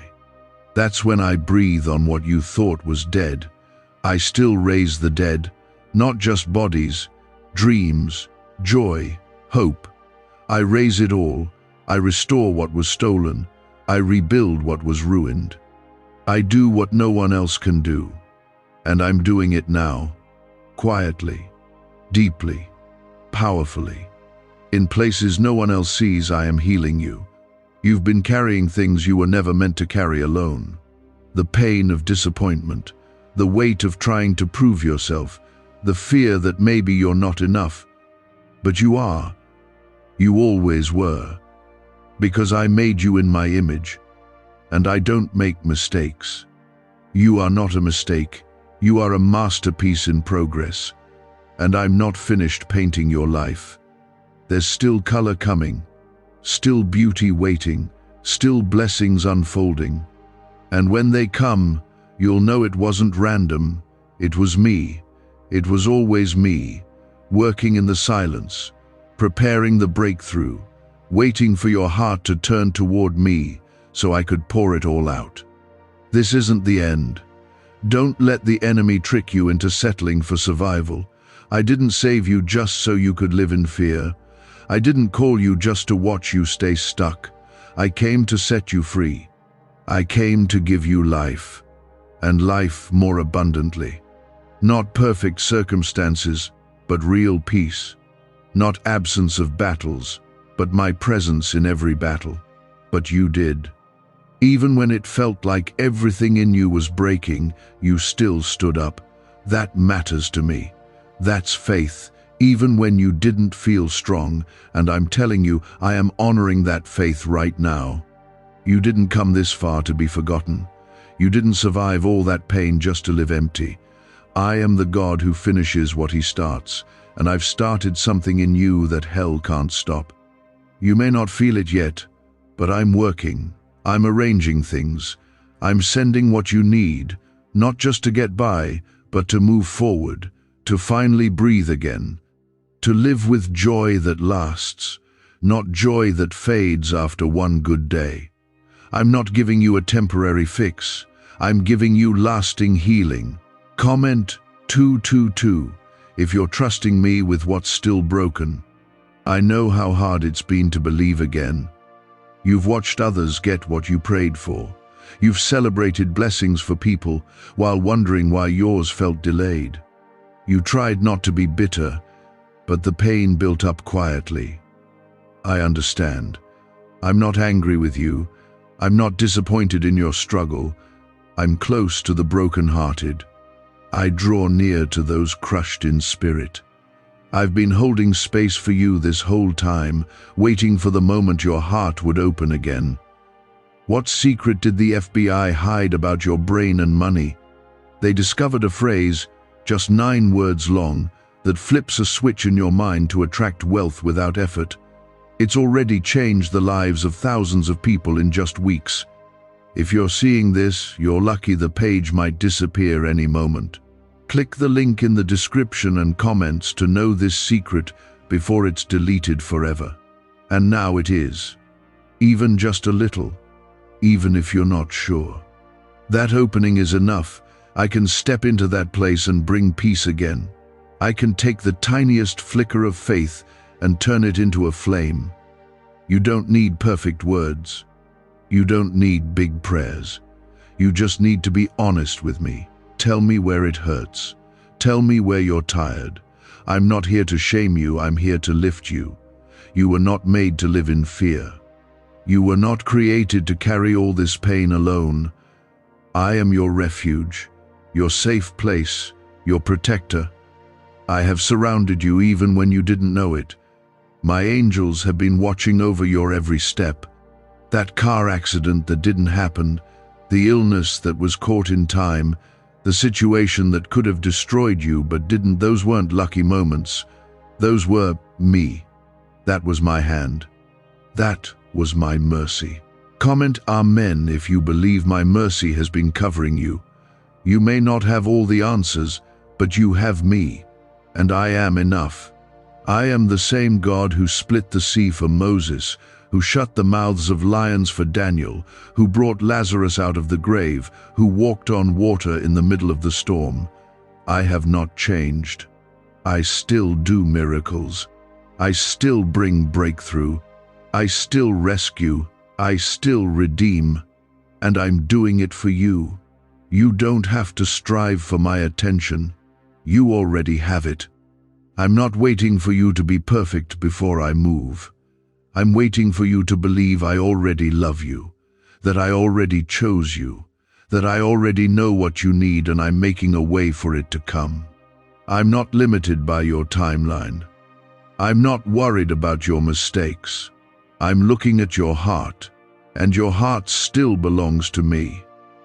That's when I breathe on what you thought was dead. I still raise the dead, not just bodies, dreams, joy, hope. I raise it all. I restore what was stolen. I rebuild what was ruined. I do what no one else can do. And I'm doing it now, quietly, deeply, powerfully. In places no one else sees, I am healing you. You've been carrying things you were never meant to carry alone. The pain of disappointment, the weight of trying to prove yourself, the fear that maybe you're not enough. But you are. You always were. Because I made you in my image, and I don't make mistakes. You are not a mistake. You are a masterpiece in progress. And I'm not finished painting your life. There's still color coming, still beauty waiting, still blessings unfolding. And when they come, you'll know it wasn't random. It was me. It was always me, working in the silence, preparing the breakthrough, waiting for your heart to turn toward me so I could pour it all out. This isn't the end. Don't let the enemy trick you into settling for survival. I didn't save you just so you could live in fear. I didn't call you just to watch you stay stuck. I came to set you free. I came to give you life, and life more abundantly. Not perfect circumstances, but real peace. Not absence of battles, but my presence in every battle. But you did. Even when it felt like everything in you was breaking, you still stood up. That matters to me. That's faith, even when you didn't feel strong, and I'm telling you, I am honoring that faith right now. You didn't come this far to be forgotten. You didn't survive all that pain just to live empty. I am the God who finishes what he starts, and I've started something in you that hell can't stop. You may not feel it yet, but I'm working. I'm arranging things. I'm sending what you need, not just to get by, but to move forward, to finally breathe again, to live with joy that lasts, not joy that fades after one good day. I'm not giving you a temporary fix. I'm giving you lasting healing. Comment 222 if you're trusting me with what's still broken. I know how hard it's been to believe again. You've watched others get what you prayed for. You've celebrated blessings for people while wondering why yours felt delayed. You tried not to be bitter, but the pain built up quietly. I understand. I'm not angry with you. I'm not disappointed in your struggle. I'm close to the broken-hearted. I draw near to those crushed in spirit. I've been holding space for you this whole time, waiting for the moment your heart would open again. What secret did the FBI hide about your brain and money? They discovered a phrase, just 9 words long, that flips a switch in your mind to attract wealth without effort. It's already changed the lives of thousands of people in just weeks. If you're seeing this, you're lucky. The page might disappear any moment. Click the link in the description and comments to know this secret before it's deleted forever. And now it is. Even just a little. Even if you're not sure. That opening is enough. I can step into that place and bring peace again. I can take the tiniest flicker of faith and turn it into a flame. You don't need perfect words. You don't need big prayers. You just need to be honest with me. Tell me where it hurts. Tell me where you're tired. I'm not here to shame you, I'm here to lift you. You were not made to live in fear. You were not created to carry all this pain alone. I am your refuge, your safe place, your protector. I have surrounded you even when you didn't know it. My angels have been watching over your every step. That car accident that didn't happen, the illness that was caught in time, the situation that could have destroyed you but didn't, those weren't lucky moments. Those were me. That was my hand. That was my mercy. Comment Amen if you believe my mercy has been covering you. You may not have all the answers, but you have me, and I am enough. I am the same God who split the sea for Moses, who shut the mouths of lions for Daniel, who brought Lazarus out of the grave, who walked on water in the middle of the storm. I have not changed. I still do miracles. I still bring breakthrough. I still rescue. I still redeem. And I'm doing it for you. You don't have to strive for my attention. You already have it. I'm not waiting for you to be perfect before I move. I'm waiting for you to believe I already love you, that I already chose you, that I already know what you need and I'm making a way for it to come. I'm not limited by your timeline. I'm not worried about your mistakes. I'm looking at your heart, and your heart still belongs to me.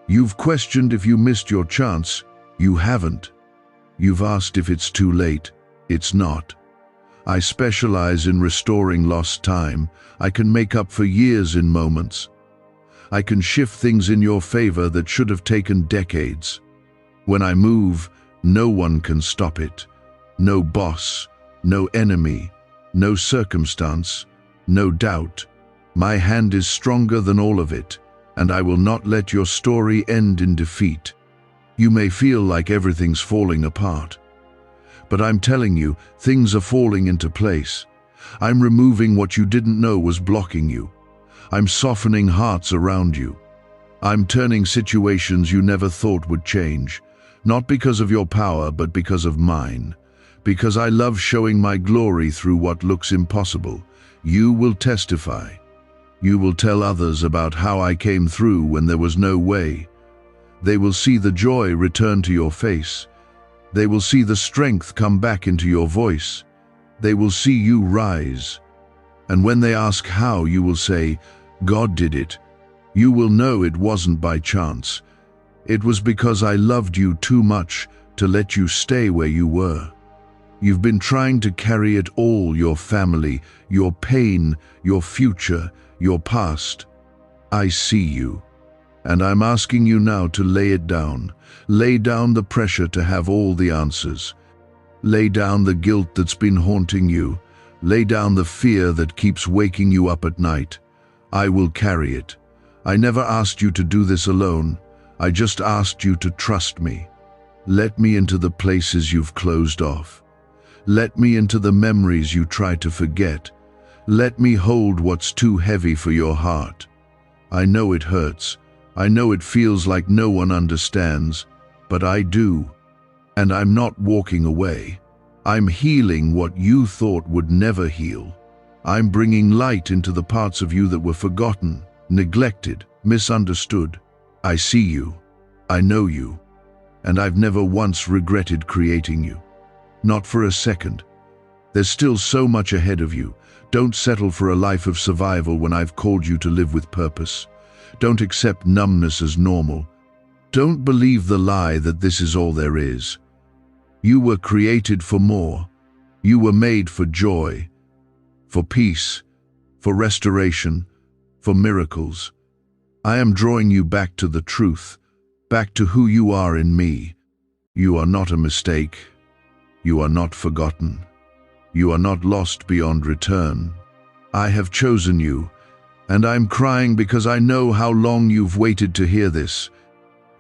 You've questioned if you missed your chance. You haven't. You've asked if it's too late. It's not. I specialize in restoring lost time. I can make up for years in moments. I can shift things in your favor that should have taken decades. When I move, no one can stop it. No boss, no enemy, no circumstance, no doubt. My hand is stronger than all of it, and I will not let your story end in defeat. You may feel like everything's falling apart, but I'm telling you, things are falling into place. I'm removing what you didn't know was blocking you. I'm softening hearts around you. I'm turning situations you never thought would change, not because of your power, but because of mine. Because I love showing my glory through what looks impossible. You will testify. You will tell others about how I came through when there was no way. They will see the joy return to your face. They will see the strength come back into your voice. They will see you rise. And when they ask how, you will say, God did it. You will know it wasn't by chance. It was because I loved you too much to let you stay where you were. You've been trying to carry it all, your family, your pain, your future, your past. I see you. And I'm asking you now to lay it down. Lay down the pressure to have all the answers. Lay down the guilt that's been haunting you. Lay down the fear that keeps waking you up at night. I will carry it. I never asked you to do this alone. I just asked you to trust me. Let me into the places you've closed off. Let me into the memories you try to forget. Let me hold what's too heavy for your heart. I know it hurts. I know it feels like no one understands, but I do. And I'm not walking away. I'm healing what you thought would never heal. I'm bringing light into the parts of you that were forgotten, neglected, misunderstood. I see you. I know you. And I've never once regretted creating you. Not for a second. There's still so much ahead of you. Don't settle for a life of survival when I've called you to live with purpose. Don't accept numbness as normal. Don't believe the lie that this is all there is. You were created for more. You were made for joy, for peace, for restoration, for miracles. I am drawing you back to the truth, back to who you are in me. You are not a mistake. You are not forgotten. You are not lost beyond return. I have chosen you, and I'm crying because I know how long you've waited to hear this,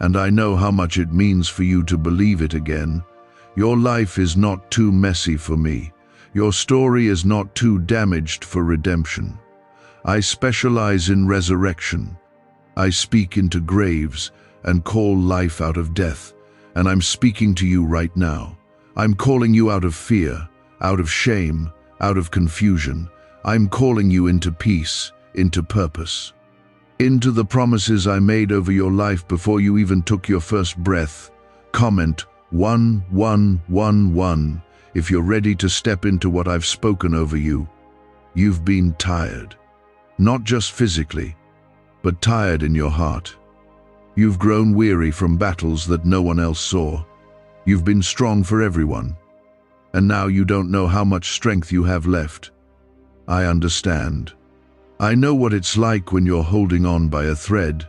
and I know how much it means for you to believe it again. Your life is not too messy for me. Your story is not too damaged for redemption. I specialize in resurrection. I speak into graves and call life out of death, and I'm speaking to you right now. I'm calling you out of fear, out of shame, out of confusion. I'm calling you into peace, into purpose, into the promises I made over your life before you even took your first breath. Comment 1111 if you're ready to step into what I've spoken over you. You've been tired, not just physically, but tired in your heart. You've grown weary from battles that no one else saw. You've been strong for everyone, and now you don't know how much strength you have left. I understand. I know what it's like when you're holding on by a thread.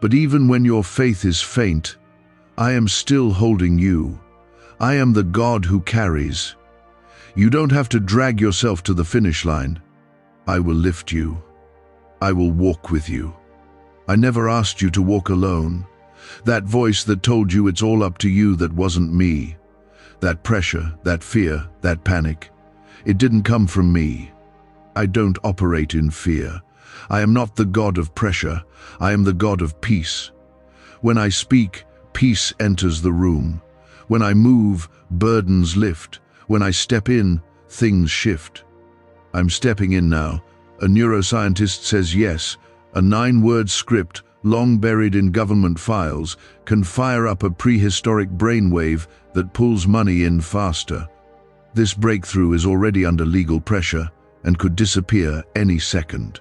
But even when your faith is faint, I am still holding you. I am the God who carries. You don't have to drag yourself to the finish line. I will lift you. I will walk with you. I never asked you to walk alone. That voice that told you it's all up to you, that wasn't me. That pressure, that fear, that panic, it didn't come from me. I don't operate in fear. I am not the God of pressure. I am the God of peace. When I speak, peace enters the room. When I move, burdens lift. When I step in, things shift. I'm stepping in now. A neuroscientist says yes. A 9-word script, long buried in government files, can fire up a prehistoric brainwave that pulls money in faster. This breakthrough is already under legal pressure and could disappear any second.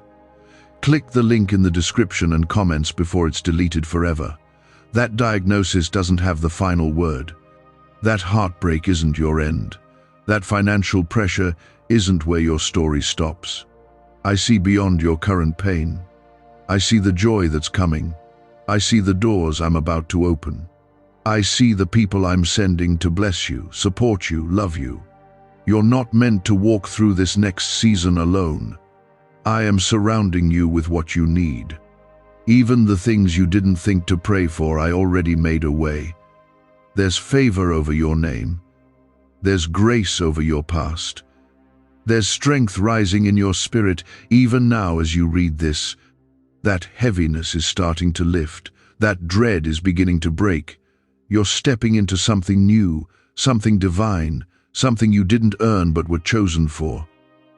Click the link in the description and comments before it's deleted forever. That diagnosis doesn't have the final word. That heartbreak isn't your end. That financial pressure isn't where your story stops. I see beyond your current pain. I see the joy that's coming. I see the doors I'm about to open. I see the people I'm sending to bless you, support you, love you. You're not meant to walk through this next season alone. I am surrounding you with what you need. Even the things you didn't think to pray for, I already made a way. There's favor over your name. There's grace over your past. There's strength rising in your spirit even now as you read this. That heaviness is starting to lift. That dread is beginning to break. You're stepping into something new, something divine, something you didn't earn but were chosen for.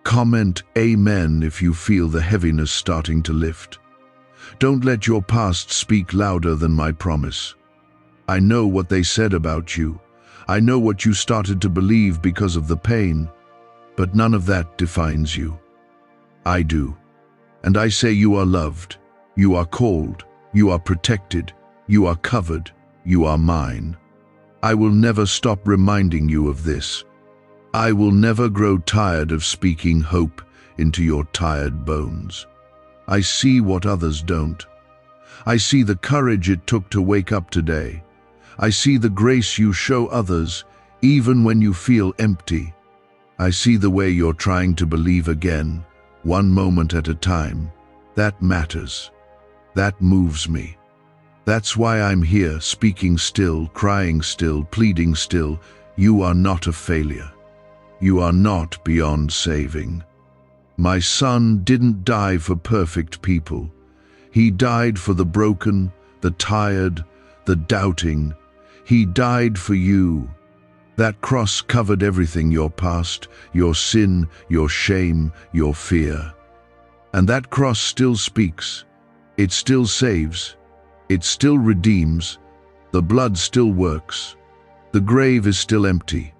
Comment Amen if you feel the heaviness starting to lift. Don't let your past speak louder than my promise. I know what they said about you. I know what you started to believe because of the pain, but none of that defines you. I do. And I say you are loved, you are called, you are protected, you are covered, you are mine. I will never stop reminding you of this. I will never grow tired of speaking hope into your tired bones. I see what others don't. I see the courage it took to wake up today. I see the grace you show others, even when you feel empty. I see the way you're trying to believe again, one moment at a time. That matters. That moves me. That's why I'm here, speaking still, crying still, pleading still. You are not a failure. You are not beyond saving. My son didn't die for perfect people. He died for the broken, the tired, the doubting. He died for you. That cross covered everything, your past, your sin, your shame, your fear. And that cross still speaks. It still saves. It still redeems. The blood still works. The grave is still empty.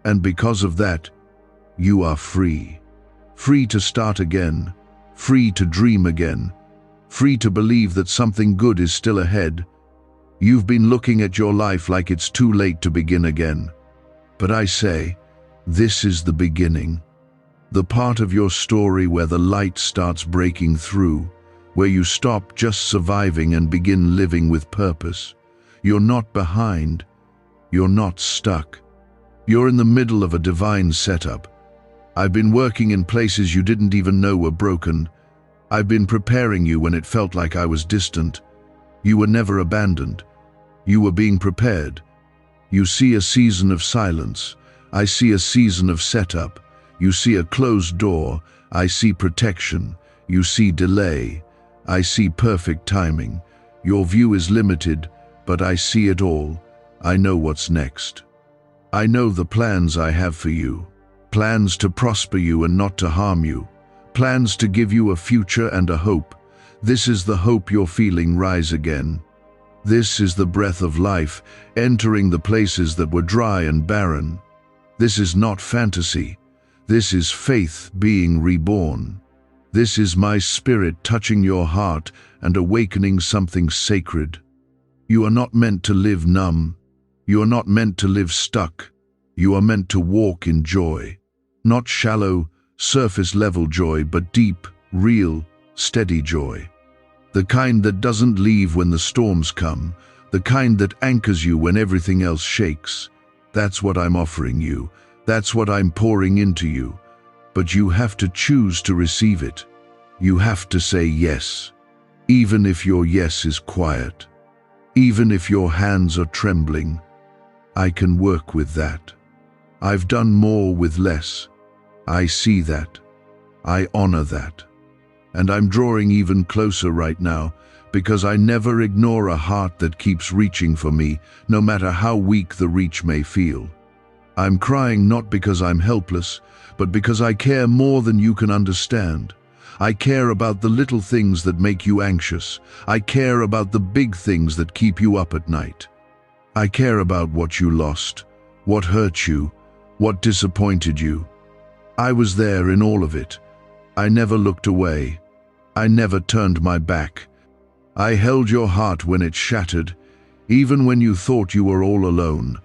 And because of that, you are free. Free to start again. Free to dream again. Free to believe that something good is still ahead. You've been looking at your life like it's too late to begin again. But I say, this is the beginning. The part of your story where the light starts breaking through, where you stop just surviving and begin living with purpose. You're not behind. You're not stuck. You're in the middle of a divine setup. I've been working in places you didn't even know were broken. I've been preparing you when it felt like I was distant. You were never abandoned. You were being prepared. You see a season of silence. I see a season of setup. You see a closed door. I see protection. You see delay. I see perfect timing. Your view is limited, but I see it all. I know what's next. I know the plans I have for you. Plans to prosper you and not to harm you. Plans to give you a future and a hope. This is the hope you're feeling rise again. This is the breath of life entering the places that were dry and barren. This is not fantasy. This is faith being reborn. This is my spirit touching your heart and awakening something sacred. You are not meant to live numb. You are not meant to live stuck. You are meant to walk in joy. Not shallow, surface-level joy, but deep, real, steady joy. The kind that doesn't leave when the storms come, the kind that anchors you when everything else shakes. That's what I'm offering you. That's what I'm pouring into you. But you have to choose to receive it. You have to say yes, even if your yes is quiet, even if your hands are trembling. I can work with that. I've done more with less. I see that. I honor that. And I'm drawing even closer right now, because I never ignore a heart that keeps reaching for me, no matter how weak the reach may feel. I'm crying not because I'm helpless, but because I care more than you can understand. I care about the little things that make you anxious. I care about the big things that keep you up at night. I care about what you lost, what hurt you, what disappointed you. I was there in all of it. I never looked away. I never turned my back. I held your heart when it shattered, even when you thought you were all alone.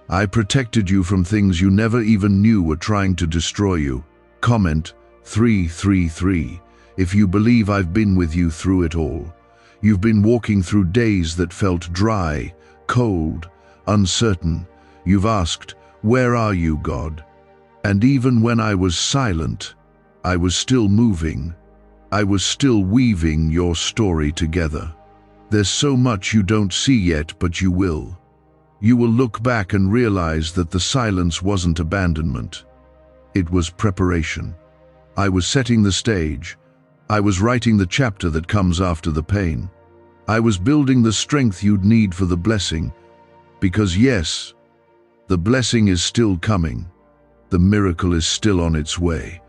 I protected you from things you never even knew were trying to destroy you. Comment 333 if you believe I've been with you through it all. You've been walking through days that felt dry, cold, uncertain. You've asked, "Where are you, God?" And even when I was silent, I was still moving. I was still weaving your story together. There's so much you don't see yet, but you will. You will look back and realize that the silence wasn't abandonment. It was preparation. I was setting the stage. I was writing the chapter that comes after the pain. I was building the strength you'd need for the blessing. Because yes, the blessing is still coming. The miracle is still on its way.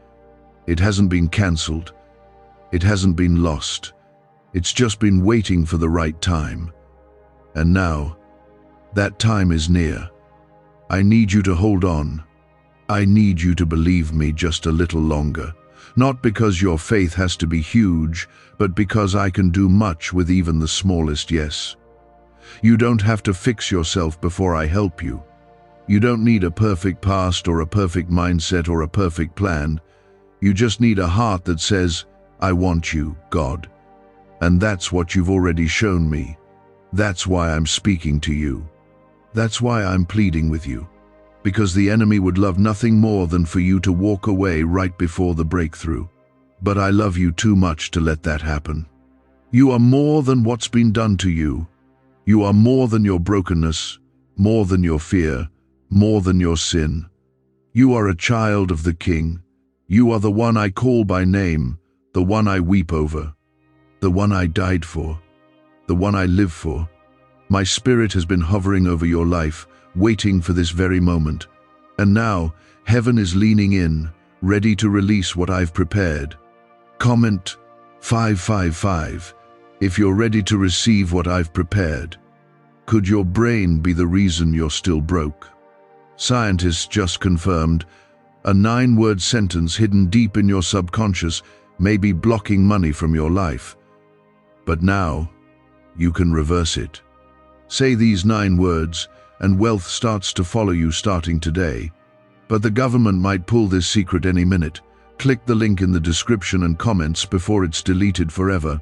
It hasn't been cancelled. It hasn't been lost. It's just been waiting for the right time. And now, that time is near. I need you to hold on. I need you to believe me just a little longer. Not because your faith has to be huge, but because I can do much with even the smallest yes. You don't have to fix yourself before I help you. You don't need a perfect past or a perfect mindset or a perfect plan. You just need a heart that says, "I want you, God." And that's what you've already shown me. That's why I'm speaking to you. That's why I'm pleading with you. Because the enemy would love nothing more than for you to walk away right before the breakthrough. But I love you too much to let that happen. You are more than what's been done to you. You are more than your brokenness, more than your fear, more than your sin. You are a child of the King. You are the one I call by name, the one I weep over, the one I died for, the one I live for. My spirit has been hovering over your life, waiting for this very moment. And now, heaven is leaning in, ready to release what I've prepared. Comment 555 if you're ready to receive what I've prepared. Could your brain be the reason you're still broke? Scientists just confirmed a 9-word sentence hidden deep in your subconscious may be blocking money from your life. But now, you can reverse it. Say these 9 words, and wealth starts to follow you starting today. But the government might pull this secret any minute. Click the link in the description and comments before it's deleted forever.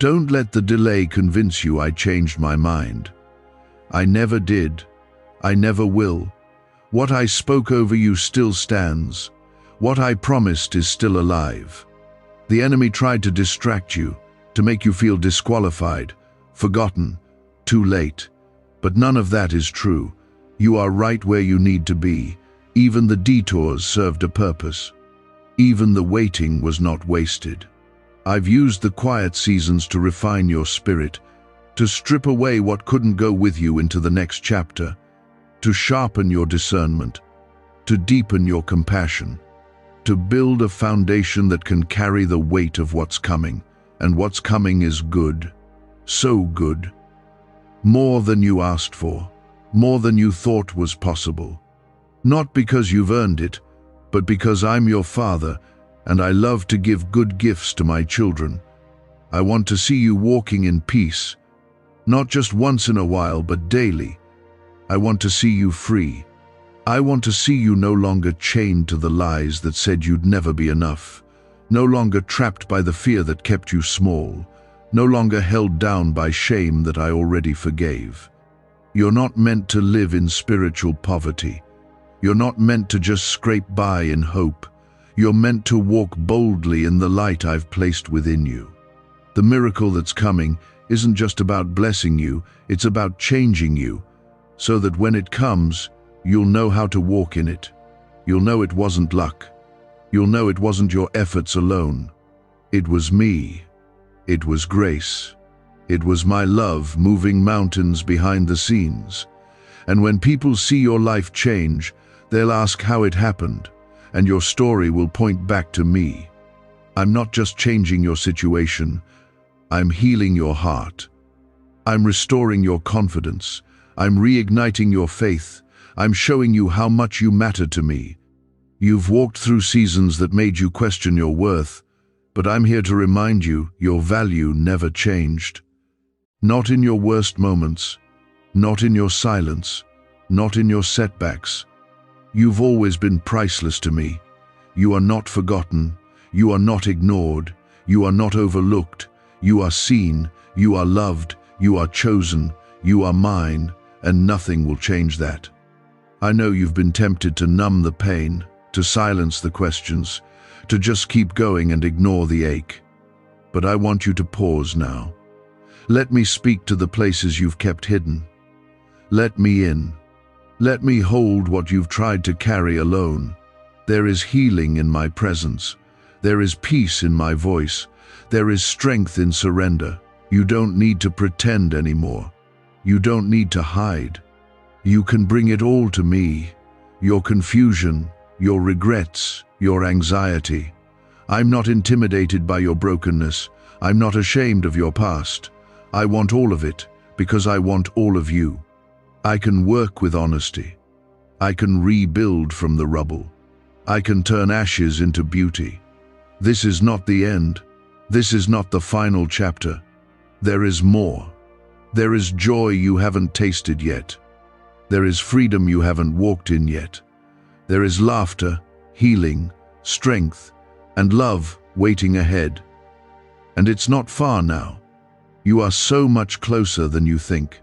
Don't let the delay convince you I changed my mind. I never did. I never will. What I spoke over you still stands. What I promised is still alive. The enemy tried to distract you, to make you feel disqualified, forgotten, too late. But none of that is true. You are right where you need to be. Even the detours served a purpose. Even the waiting was not wasted. I've used the quiet seasons to refine your spirit, to strip away what couldn't go with you into the next chapter, to sharpen your discernment, to deepen your compassion, to build a foundation that can carry the weight of what's coming. And what's coming is good, so good. More than you asked for, more than you thought was possible. Not because you've earned it, but because I'm your father, and I love to give good gifts to my children. I want to see you walking in peace, not just once in a while, but daily. I want to see you free. I want to see you no longer chained to the lies that said you'd never be enough, no longer trapped by the fear that kept you small, no longer held down by shame that I already forgave. You're not meant to live in spiritual poverty. You're not meant to just scrape by in hope. You're meant to walk boldly in the light I've placed within you. The miracle that's coming isn't just about blessing you, it's about changing you, so that when it comes, you'll know how to walk in it. You'll know it wasn't luck. You'll know it wasn't your efforts alone. It was me. It was grace. It was my love moving mountains behind the scenes. And when people see your life change, they'll ask how it happened, and your story will point back to me. I'm not just changing your situation, I'm healing your heart. I'm restoring your confidence. I'm reigniting your faith. I'm showing you how much you matter to me. You've walked through seasons that made you question your worth, but I'm here to remind you your value never changed. Not in your worst moments, not in your silence, not in your setbacks. You've always been priceless to me. You are not forgotten. You are not ignored. You are not overlooked. You are seen. You are loved. You are chosen. You are mine, and nothing will change that. I know you've been tempted to numb the pain, to silence the questions, to just keep going and ignore the ache. But I want you to pause now. Let me speak to the places you've kept hidden. Let me in. Let me hold what you've tried to carry alone. There is healing in my presence. There is peace in my voice. There is strength in surrender. You don't need to pretend anymore. You don't need to hide. You can bring it all to me. Your confusion, your regrets, your anxiety. I'm not intimidated by your brokenness. I'm not ashamed of your past. I want all of it because I want all of you. I can work with honesty. I can rebuild from the rubble. I can turn ashes into beauty. This is not the end. This is not the final chapter. There is more. There is joy you haven't tasted yet. There is freedom you haven't walked in yet. There is laughter, healing, strength, and love waiting ahead. And it's not far now. You are so much closer than you think.